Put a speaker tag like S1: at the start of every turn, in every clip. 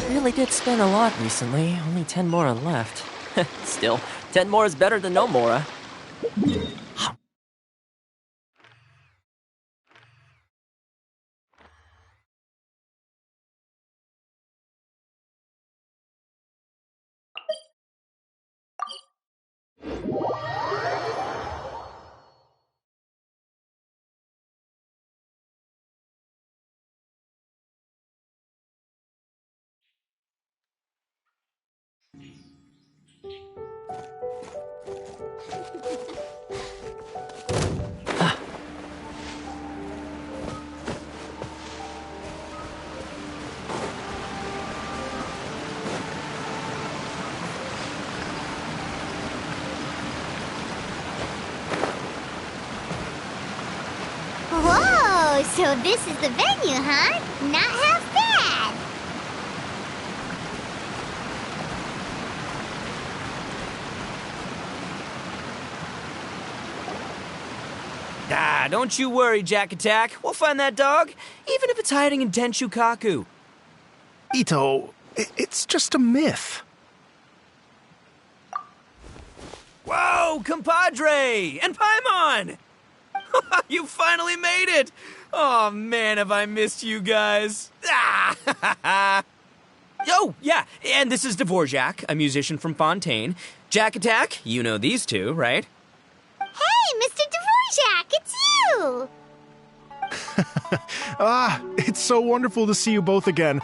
S1: Really did spend a lot recently. Only 10 more are left. Still, 10 more is better than no more.
S2: Whoa, so this is the venue, huh? Not half bad.
S3: Ah, don't you worry, Jack Attack. We'll find that dog, even if it's hiding in Tenshukaku.
S4: Ito, it's just a myth.
S3: Whoa, compadre! And Paimon! You finally made it! Oh man, have I missed you guys. Ah! Oh, yeah, and this is Dvorak, a musician from Fontaine. Jack Attack, you know these two, right?
S2: Hey, Mr. Dvorak, it's you!
S4: It's so wonderful to see you both again.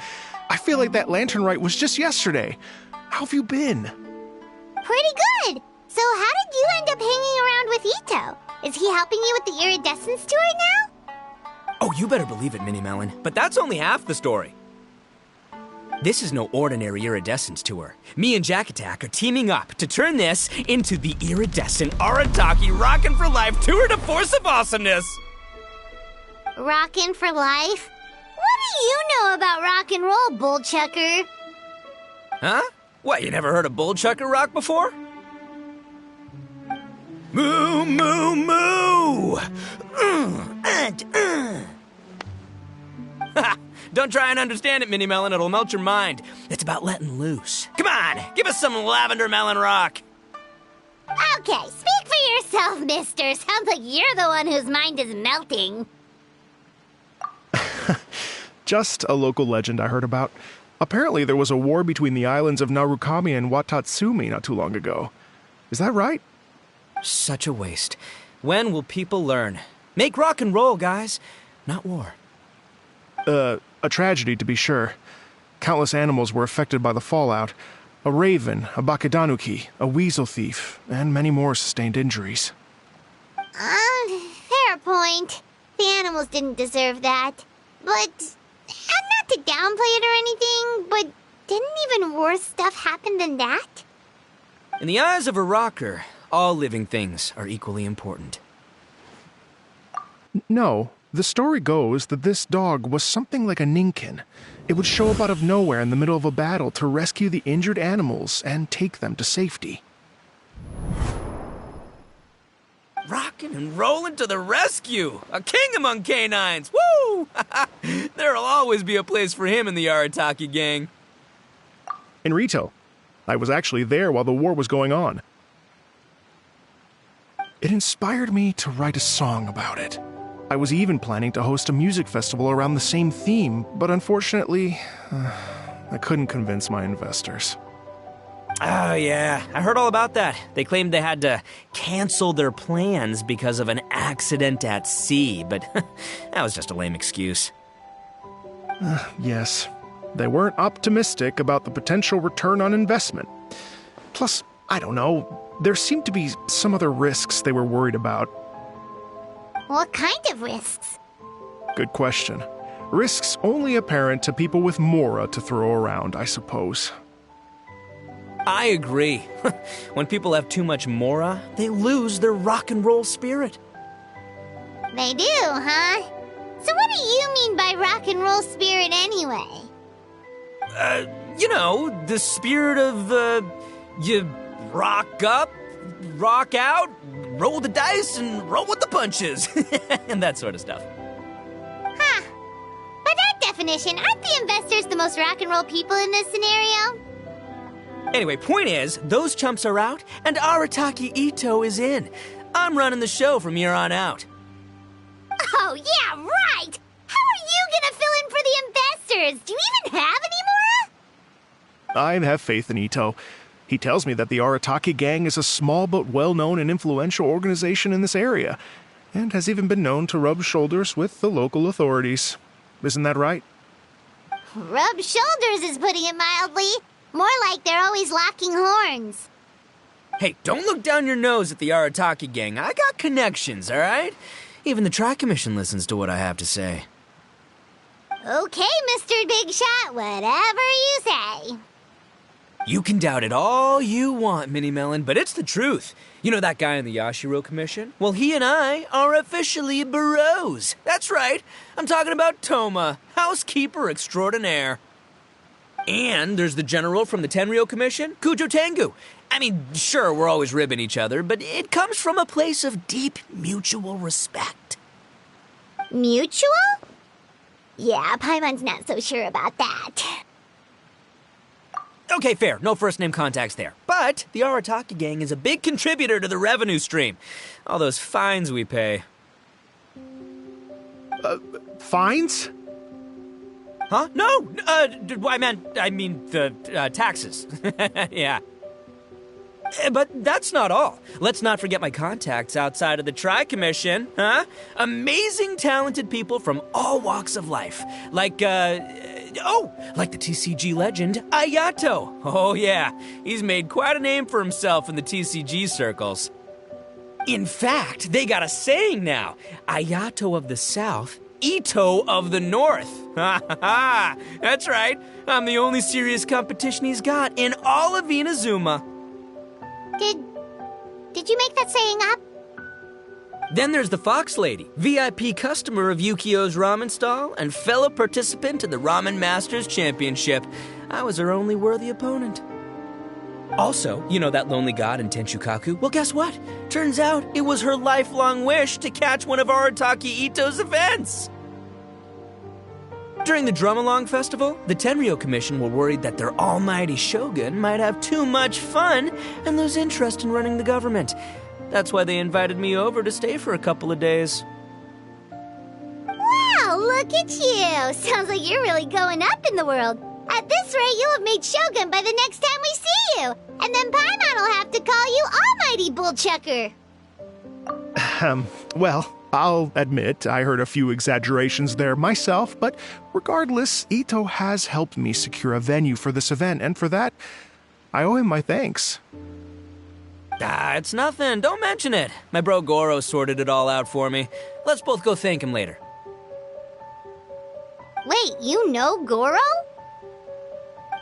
S4: I feel like that lantern rite was just yesterday. How have you been?
S2: Pretty good. So how did you end up hanging around with Ito? Is he helping you with the Iridescence tour now?
S3: Oh, you better believe it, Minnie Melon. But that's only half the story. This is no ordinary Iridescence tour. Me and Jack Attack are teaming up to turn this into the Iridescent Arataki Rockin' for Life Tour de Force of Awesomeness!
S2: Rockin' for life? What do you know about rock and roll, bullchucker?
S3: Huh? What, you never heard a bullchucker rock before? Moo, moo, moo! Ha! Don't try and understand it, Minnie Melon. It'll melt your mind. It's about letting loose. Come on, give us some lavender melon rock.
S2: Okay, speak for yourself, mister. Sounds like you're the one whose mind is melting.
S4: Just a local legend I heard about. Apparently there was a war between the islands of Narukami and Watatsumi not too long ago. Is that right?
S3: Such a waste. When will people learn? Make rock and roll, guys, not war.
S4: A tragedy to be sure. Countless animals were affected by the fallout. A raven, a bakedanuki, a weasel thief, and many more sustained injuries.
S2: Fair point. The animals didn't deserve that. But, and not to downplay it or anything, but didn't even worse stuff happen than that?
S3: In the eyes of a rocker, all living things are equally important.
S4: No, the story goes that this dog was something like a ninkin. It would show up out of nowhere in the middle of a battle to rescue the injured animals and take them to safety.
S3: Rockin' and rollin' to the rescue! A king among canines! Woo! There'll always be a place for him in the Arataki gang.
S4: In Rito, I was actually there while the war was going on. It inspired me to write a song about it. I was even planning to host a music festival around the same theme, but unfortunately, I couldn't convince my investors.
S3: Oh, yeah. I heard all about that. They claimed they had to cancel their plans because of an accident at sea, but that was just a lame excuse.
S4: Yes, they weren't optimistic about the potential return on investment. Plus, I don't know, there seemed to be some other risks they were worried about.
S2: What kind of risks?
S4: Good question. Risks only apparent to people with mora to throw around, I suppose.
S3: I agree. When people have too much mora, they lose their rock and roll spirit.
S2: They do, huh? So what do you mean by rock and roll spirit anyway?
S3: The spirit of, you rock up, rock out, roll the dice, and roll with the punches. And that sort of stuff.
S2: Huh. By that definition, aren't the investors the most rock and roll people in this scenario?
S3: Anyway, point is, those chumps are out, and Arataki Ito is in. I'm running the show from here on out.
S2: Oh, yeah, right! How are you gonna fill in for the investors? Do you even have any more?
S4: I have faith in Ito. He tells me that the Arataki gang is a small but well-known and influential organization in this area, and has even been known to rub shoulders with the local authorities. Isn't that right?
S2: Rub shoulders is putting it mildly. More like they're always locking horns.
S3: Hey, don't look down your nose at the Arataki gang. I got connections, all right? Even the Tri-Commission listens to what I have to say.
S2: Okay, Mr. Big Shot, whatever you say.
S3: You can doubt it all you want, Mini Melon, but it's the truth. You know that guy in the Yashiro Commission? Well, he and I are officially bros. That's right. I'm talking about Toma, housekeeper extraordinaire. And there's the general from the Tenryo Commission, Kujo Tengu. I mean, sure, we're always ribbing each other, but it comes from a place of deep mutual respect.
S2: Mutual? Yeah, Paimon's not so sure about that.
S3: Okay, fair. No first-name contacts there. But the Arataki gang is a big contributor to the revenue stream. All those fines we pay.
S4: Fines?
S3: Huh? No! I mean the taxes. Yeah. But that's not all. Let's not forget my contacts outside of the Tri-Commission, huh? Amazing, talented people from all walks of life. Like the TCG legend, Ayato. Oh yeah, he's made quite a name for himself in the TCG circles. In fact, they got a saying now. Ayato of the South, Ito of the North. Ha ha ha! That's right. I'm the only serious competition he's got in all of Inazuma.
S2: Did you make that saying up?
S3: Then there's the Fox Lady, VIP customer of Yukio's ramen stall and fellow participant in the Ramen Masters Championship. I was her only worthy opponent. Also, you know that lonely god in Tenshukaku? Well, guess what? Turns out it was her lifelong wish to catch one of Arataki Ito's events. During the Drum-Along Festival, the Tenryo Commission were worried that their almighty shogun might have too much fun and lose interest in running the government. That's why they invited me over to stay for a couple of days.
S2: Wow, look at you! Sounds like you're really going up in the world. At this rate, you'll have made shogun by the next time we see you. And then Paimon will have to call you Almighty Bullchucker.
S4: Well, I'll admit I heard a few exaggerations there myself, but regardless, Ito has helped me secure a venue for this event, and for that, I owe him my thanks.
S3: It's nothing. Don't mention it. My bro Goro sorted it all out for me. Let's both go thank him later.
S2: Wait, you know Goro?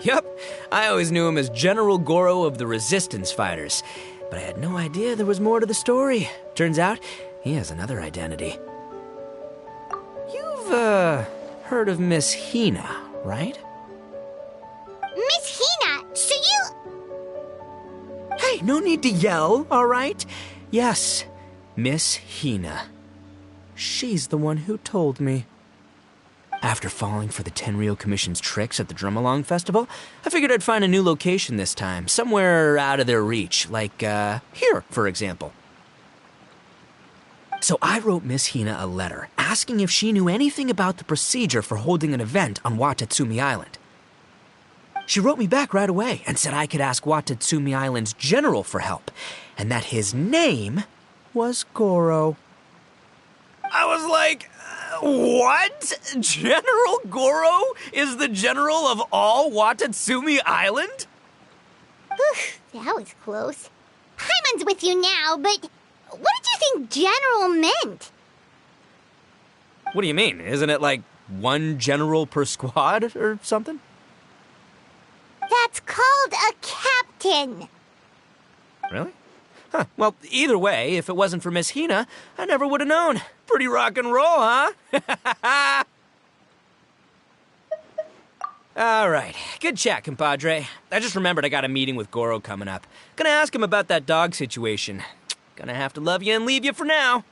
S3: Yep, I always knew him as General Goro of the Resistance Fighters, but I had no idea there was more to the story. Turns out, he has another identity. heard of Miss Hina, right?
S2: Miss Hina, so you...
S3: Hey, no need to yell, all right? Yes, Miss Hina. She's the one who told me. After falling for the Tenryou Commission's tricks at the Drum-Along Festival, I figured I'd find a new location this time, somewhere out of their reach, like, here, for example. So I wrote Miss Hina a letter, asking if she knew anything about the procedure for holding an event on Watatsumi Island. She wrote me back right away and said I could ask Watatsumi Island's general for help, and that his name was Goro. I was like, what? General Goro is the general of all Watatsumi Island?
S2: That was close. Paimon's with you now, but what did you think general meant?
S3: What do you mean? Isn't it like one general per squad or something?
S2: That's called a captain.
S3: Really? Huh. Well, either way, if it wasn't for Miss Hina, I never would have known. Pretty rock and roll, huh? All right. Good chat, compadre. I just remembered I got a meeting with Goro coming up. Gonna ask him about that dog situation. Gonna have to love you and leave you for now.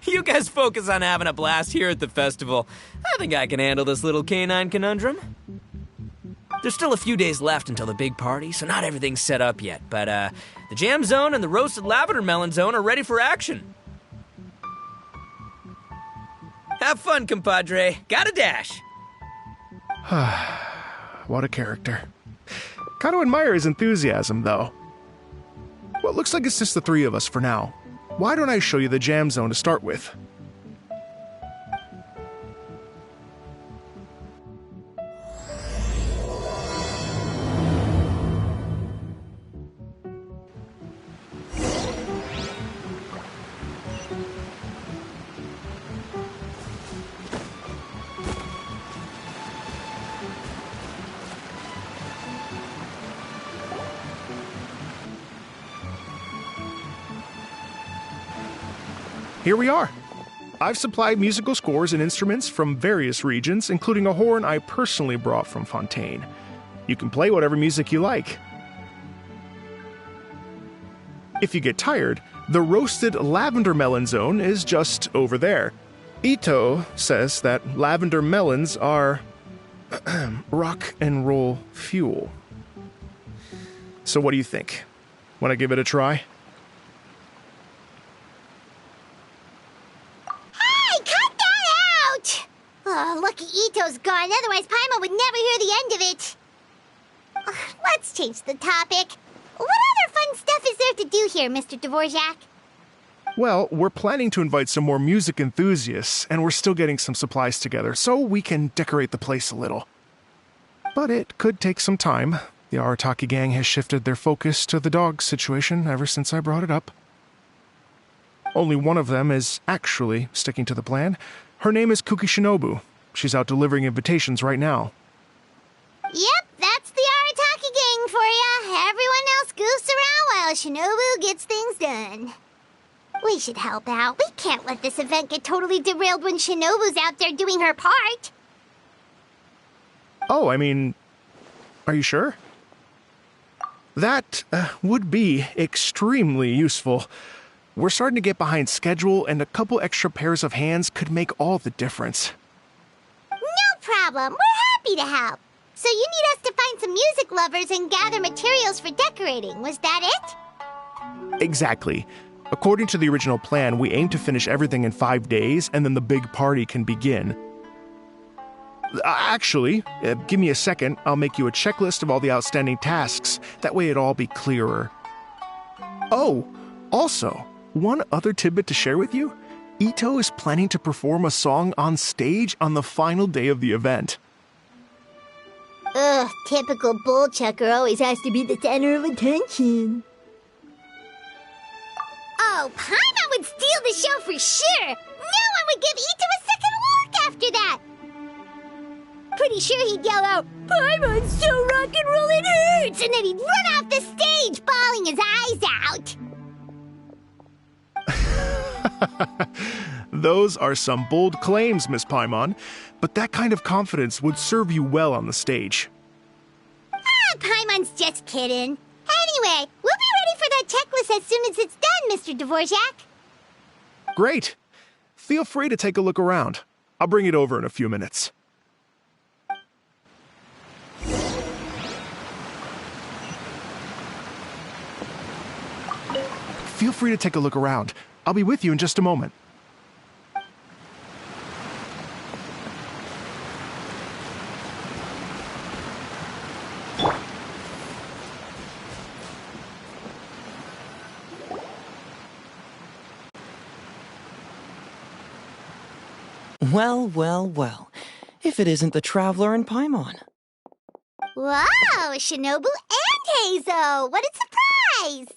S3: You guys focus on having a blast here at the festival. I think I can handle this little canine conundrum. There's still a few days left until the big party, so not everything's set up yet, but the jam zone and the roasted lavender melon zone are ready for action. Have fun, compadre. Gotta dash.
S4: What a character. Kind of admire his enthusiasm, though. Well, it looks like it's just the three of us for now. Why don't I show you the jam zone to start with? Here we are. I've supplied musical scores and instruments from various regions, including a horn I personally brought from Fontaine. You can play whatever music you like. If you get tired, the roasted lavender melon zone is just over there. Ito says that lavender melons are rock and roll fuel. So what do you think? Want to give it a try?
S2: Oh, lucky Ito's gone, otherwise Paimon would never hear the end of it. Let's change the topic. What other fun stuff is there to do here, Mr. Dvorak?
S4: Well, we're planning to invite some more music enthusiasts, and we're still getting some supplies together, so we can decorate the place a little. But it could take some time. The Arataki gang has shifted their focus to the dog situation ever since I brought it up. Only one of them is actually sticking to the plan. Her name is Kuki Shinobu. She's out delivering invitations right now.
S2: Yep, that's the Arataki gang for ya. Everyone else goofs around while Shinobu gets things done. We should help out. We can't let this event get totally derailed when Shinobu's out there doing her part.
S4: Oh, I mean, are you sure? That would be extremely useful. We're starting to get behind schedule, and a couple extra pairs of hands could make all the difference.
S2: No problem. We're happy to help. So you need us to find some music lovers and gather materials for decorating. Was that it?
S4: Exactly. According to the original plan, we aim to finish everything in 5 days, and then the big party can begin. Actually, give me a second. I'll make you a checklist of all the outstanding tasks. That way it'll all be clearer. Oh, also, one other tidbit to share with you. Ito is planning to perform a song on stage on the final day of the event.
S2: Ugh, typical bull chucker always has to be the center of attention. Oh, Paimon would steal the show for sure! No one would give Ito a second look after that! Pretty sure he'd yell out, "Paimon's so rock and roll it hurts!" And then he'd run off the stage, bawling his eyes out.
S4: Those are some bold claims, Miss Paimon, but that kind of confidence would serve you well on the stage.
S2: Paimon's just kidding. Anyway, we'll be ready for that checklist as soon as it's done, Mr. Dvorak.
S4: Great. Feel free to take a look around. I'll bring it over in a few minutes. Feel free to take a look around. I'll be with you in just a moment.
S1: Well, well, well. If it isn't the Traveler and Paimon.
S2: Wow, Shinobu and Heizo! What a surprise!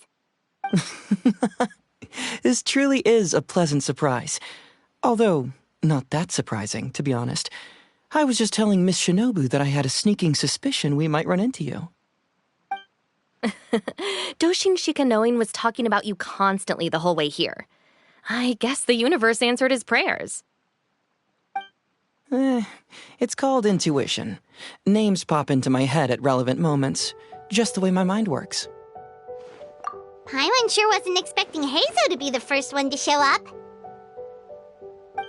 S1: This truly is a pleasant surprise. Although, not that surprising, to be honest. I was just telling Miss Shinobu that I had a sneaking suspicion we might run into you.
S5: Doshin Shikanoin was talking about you constantly the whole way here. I guess the universe answered his prayers.
S1: It's called intuition. Names pop into my head at relevant moments, just the way my mind works.
S2: Paimon sure wasn't expecting Heizo to be the first one to show up.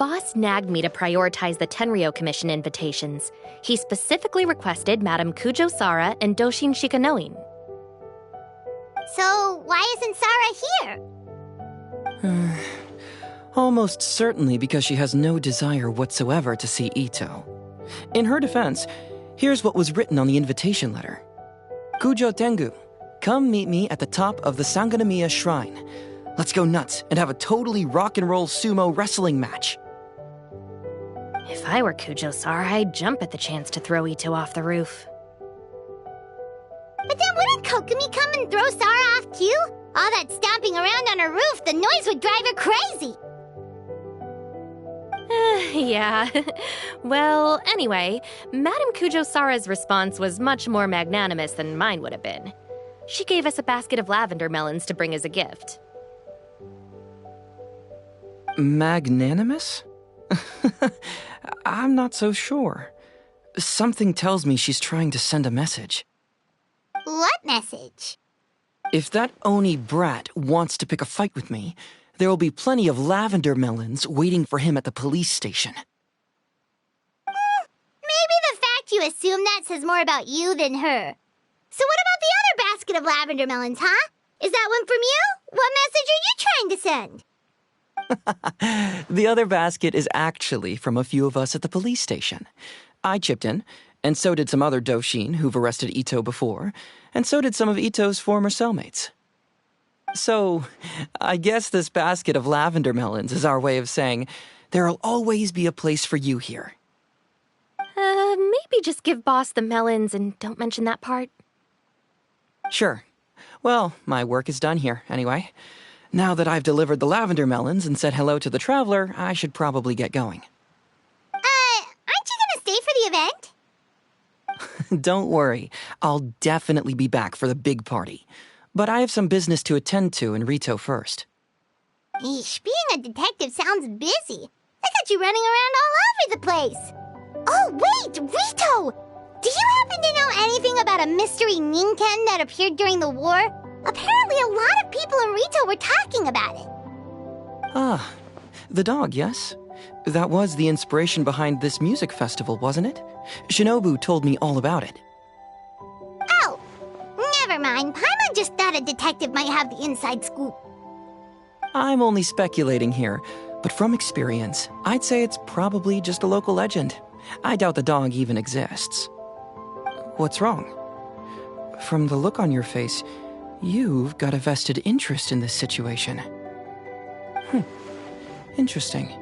S5: Boss nagged me to prioritize the Tenryo Commission invitations. He specifically requested Madame Kujo Sara and Doshin Shikanoin.
S2: So, why isn't Sara here?
S1: Almost certainly because she has no desire whatsoever to see Ito. In her defense, here's what was written on the invitation letter. Kujo Tengu, come meet me at the top of the Sanganamiya Shrine. Let's go nuts and have a totally rock and roll sumo wrestling match.
S5: If I were Kujo Sara, I'd jump at the chance to throw Ito off the roof.
S2: But then wouldn't Kokumi come and throw Sara off too? All that stomping around on her roof, the noise would drive her crazy.
S5: Yeah. Well, anyway, Madame Kujo Sara's response was much more magnanimous than mine would have been. She gave us a basket of lavender melons to bring as a gift.
S1: Magnanimous? I'm not so sure. Something tells me she's trying to send a message.
S2: What message?
S1: If that Oni brat wants to pick a fight with me, there will be plenty of lavender melons waiting for him at the police station.
S2: Maybe the fact you assume that says more about you than her. So what about the other basket of lavender melons, huh? Is that one from you? What message are you trying to send?
S1: The other basket is actually from a few of us at the police station. I chipped in, and so did some other Doshin who've arrested Ito before, and so did some of Ito's former cellmates. So, I guess this basket of lavender melons is our way of saying, there'll always be a place for you here.
S5: Maybe just give Boss the melons and don't mention that part.
S1: Sure. Well, my work is done here, anyway. Now that I've delivered the lavender melons and said hello to the Traveler, I should probably get going.
S2: Aren't you gonna stay for the event?
S1: Don't worry, I'll definitely be back for the big party. But I have some business to attend to in Rito first.
S2: Eesh, being a detective sounds busy. I got you running around all over the place. Oh, wait, Rito! Do you happen to know anything about a mystery Ninken that appeared during the war? Apparently a lot of people in Rito were talking about it.
S1: Ah, the dog, yes? That was the inspiration behind this music festival, wasn't it? Shinobu told me all about it.
S2: Oh, never mind. Paimon just thought a detective might have the inside scoop.
S1: I'm only speculating here, but from experience, I'd say it's probably just a local legend. I doubt the dog even exists. What's wrong? From the look on your face, you've got a vested interest in this situation. Interesting.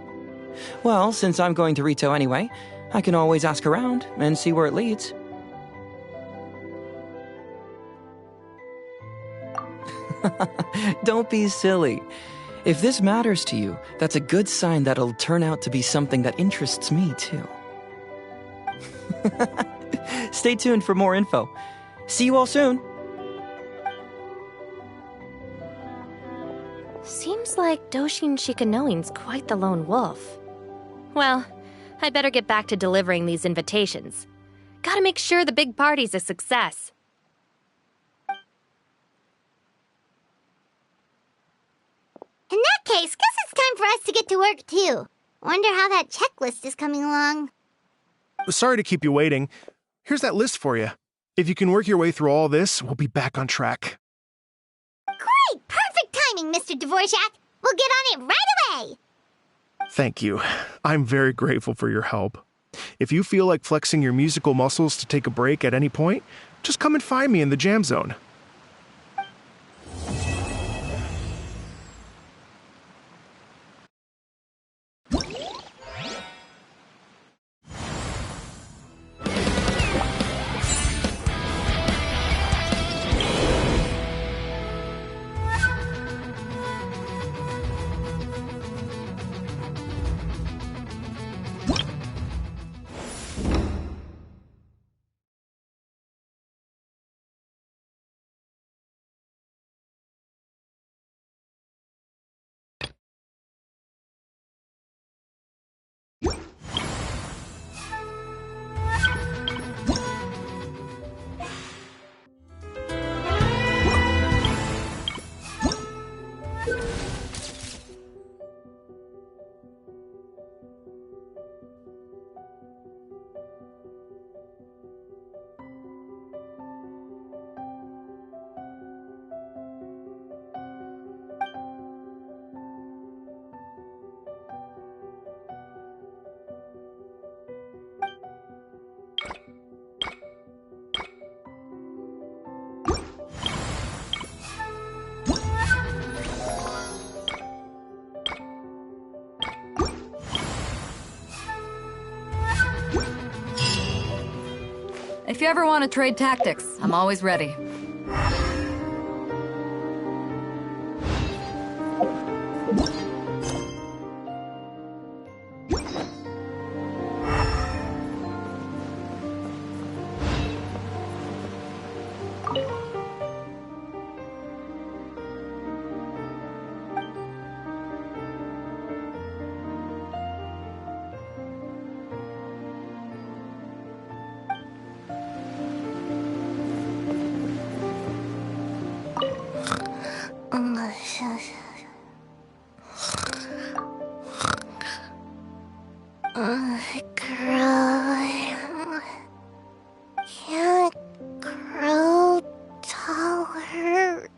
S1: Well, since I'm going to Rito anyway, I can always ask around and see where it leads. Don't be silly. If this matters to you, that's a good sign that it'll turn out to be something that interests me, too. Stay tuned for more info. See you all soon.
S5: Seems Seems like Doshin Shikanoin's quite the lone wolf. Well, I'd better get back to delivering these invitations. Gotta make sure the big party's a success.
S2: In that case, guess it's time for us to get to work, too. Wonder how that checklist is coming along.
S4: Sorry to keep you waiting. Here's that list for you. If you can work your way through all this, we'll be back on track.
S2: Great! Perfect timing, Mr. Dvorak! We'll get on it right away!
S4: Thank you. I'm very grateful for your help. If you feel like flexing your musical muscles to take a break at any point, just come and find me in the jam zone.
S6: If you ever want to trade tactics, I'm always ready.
S2: Can't grow taller.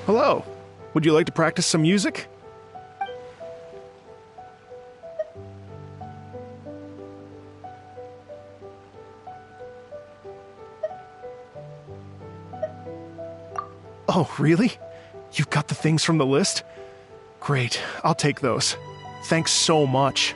S4: Hello. Would you like to practice some music? Oh, really? You've got the things from the list? Great, I'll take those. Thanks so much.